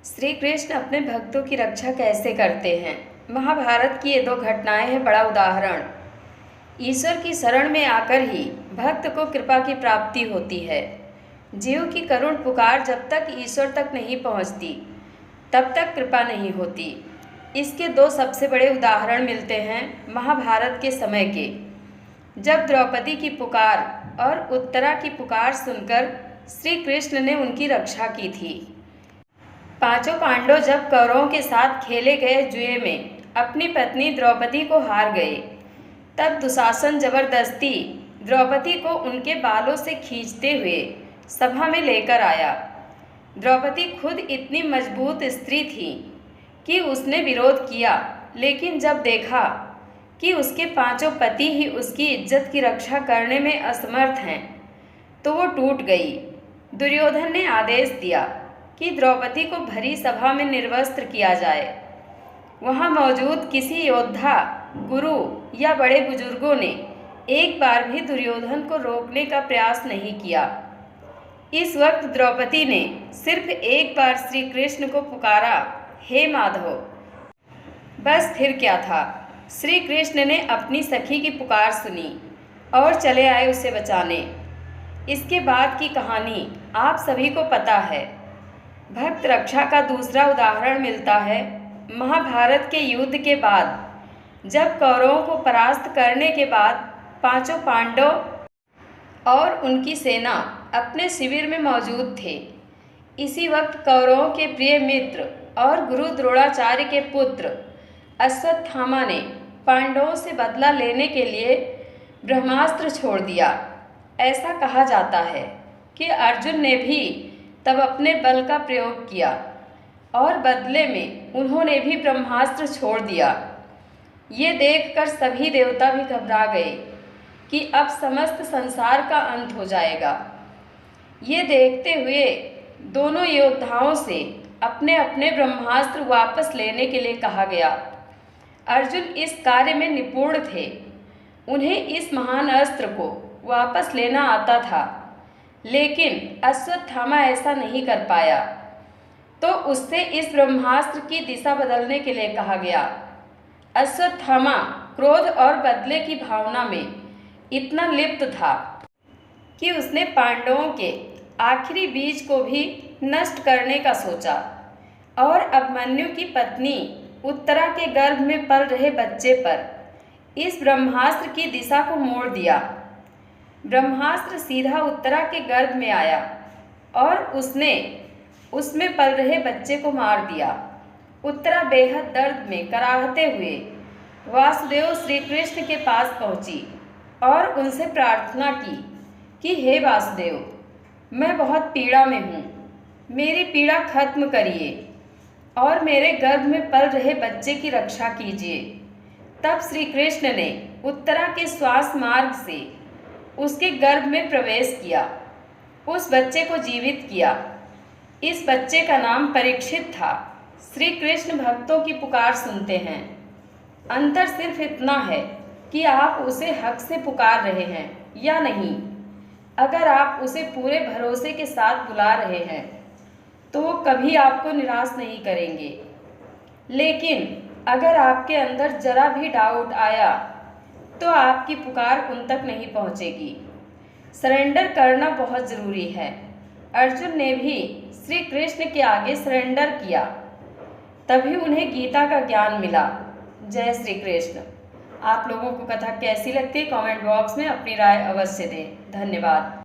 श्री कृष्ण अपने भक्तों की रक्षा कैसे करते हैं। महाभारत की ये दो घटनाएं हैं बड़ा उदाहरण। ईश्वर की शरण में आकर ही भक्त को कृपा की प्राप्ति होती है। जीव की करुण पुकार जब तक ईश्वर तक नहीं पहुंचती, तब तक कृपा नहीं होती। इसके दो सबसे बड़े उदाहरण मिलते हैं महाभारत के समय के, जब द्रौपदी की पुकार और उत्तरा की पुकार सुनकर श्री कृष्ण ने उनकी रक्षा की थी। पांचों पांडव जब कौरवों के साथ खेले गए जुए में अपनी पत्नी द्रौपदी को हार गए, तब दुशासन जबरदस्ती द्रौपदी को उनके बालों से खींचते हुए सभा में लेकर आया। द्रौपदी खुद इतनी मजबूत स्त्री थी कि उसने विरोध किया, लेकिन जब देखा कि उसके पांचों पति ही उसकी इज्जत की रक्षा करने में असमर्थ हैं, तो वो टूट गई। दुर्योधन ने आदेश दिया कि द्रौपदी को भरी सभा में निर्वस्त्र किया जाए। वहाँ मौजूद किसी योद्धा, गुरु या बड़े बुजुर्गों ने एक बार भी दुर्योधन को रोकने का प्रयास नहीं किया। इस वक्त द्रौपदी ने सिर्फ एक बार श्री कृष्ण को पुकारा, हे माधव। बस फिर क्या था, श्री कृष्ण ने अपनी सखी की पुकार सुनी और चले आए उसे बचाने। इसके बाद की कहानी आप सभी को पता है। भक्त रक्षा का दूसरा उदाहरण मिलता है महाभारत के युद्ध के बाद, जब कौरवों को परास्त करने के बाद पांचों पांडव और उनकी सेना अपने शिविर में मौजूद थे। इसी वक्त कौरवों के प्रिय मित्र और गुरु द्रोणाचार्य के पुत्र अश्वत्थामा ने पांडवों से बदला लेने के लिए ब्रह्मास्त्र छोड़ दिया। ऐसा कहा जाता है कि अर्जुन ने भी तब अपने बल का प्रयोग किया और बदले में उन्होंने भी ब्रह्मास्त्र छोड़ दिया। ये देखकर सभी देवता भी घबरा गए कि अब समस्त संसार का अंत हो जाएगा। ये देखते हुए दोनों योद्धाओं से अपने अपने ब्रह्मास्त्र वापस लेने के लिए कहा गया। अर्जुन इस कार्य में निपुण थे, उन्हें इस महान अस्त्र को वापस लेना आता था, लेकिन अश्वत्थामा ऐसा नहीं कर पाया, तो उससे इस ब्रह्मास्त्र की दिशा बदलने के लिए कहा गया। अश्वत्थामा क्रोध और बदले की भावना में इतना लिप्त था कि उसने पांडवों के आखिरी बीज को भी नष्ट करने का सोचा और अभिमन्यु की पत्नी उत्तरा के गर्भ में पल रहे बच्चे पर इस ब्रह्मास्त्र की दिशा को मोड़ दिया। ब्रह्मास्त्र सीधा उत्तरा के गर्भ में आया और उसने उसमें पल रहे बच्चे को मार दिया। उत्तरा बेहद दर्द में कराहते हुए वासुदेव श्री कृष्ण के पास पहुंची और उनसे प्रार्थना की कि हे वासुदेव, मैं बहुत पीड़ा में हूँ, मेरी पीड़ा खत्म करिए और मेरे गर्भ में पल रहे बच्चे की रक्षा कीजिए। तब श्री कृष्ण ने उत्तरा के श्वास मार्ग से उसके गर्भ में प्रवेश किया, उस बच्चे को जीवित किया। इस बच्चे का नाम परीक्षित था। श्री कृष्ण भक्तों की पुकार सुनते हैं। अंतर सिर्फ इतना है कि आप उसे हक से पुकार रहे हैं या नहीं। अगर आप उसे पूरे भरोसे के साथ बुला रहे हैं तो वो कभी आपको निराश नहीं करेंगे, लेकिन अगर आपके अंदर जरा भी डाउट आया तो आपकी पुकार उन तक नहीं पहुंचेगी। सरेंडर करना बहुत ज़रूरी है। अर्जुन ने भी श्री कृष्ण के आगे सरेंडर किया, तभी उन्हें गीता का ज्ञान मिला। जय श्री कृष्ण। आप लोगों को कथा कैसी लगती है कमेंट बॉक्स में अपनी राय अवश्य दें। धन्यवाद।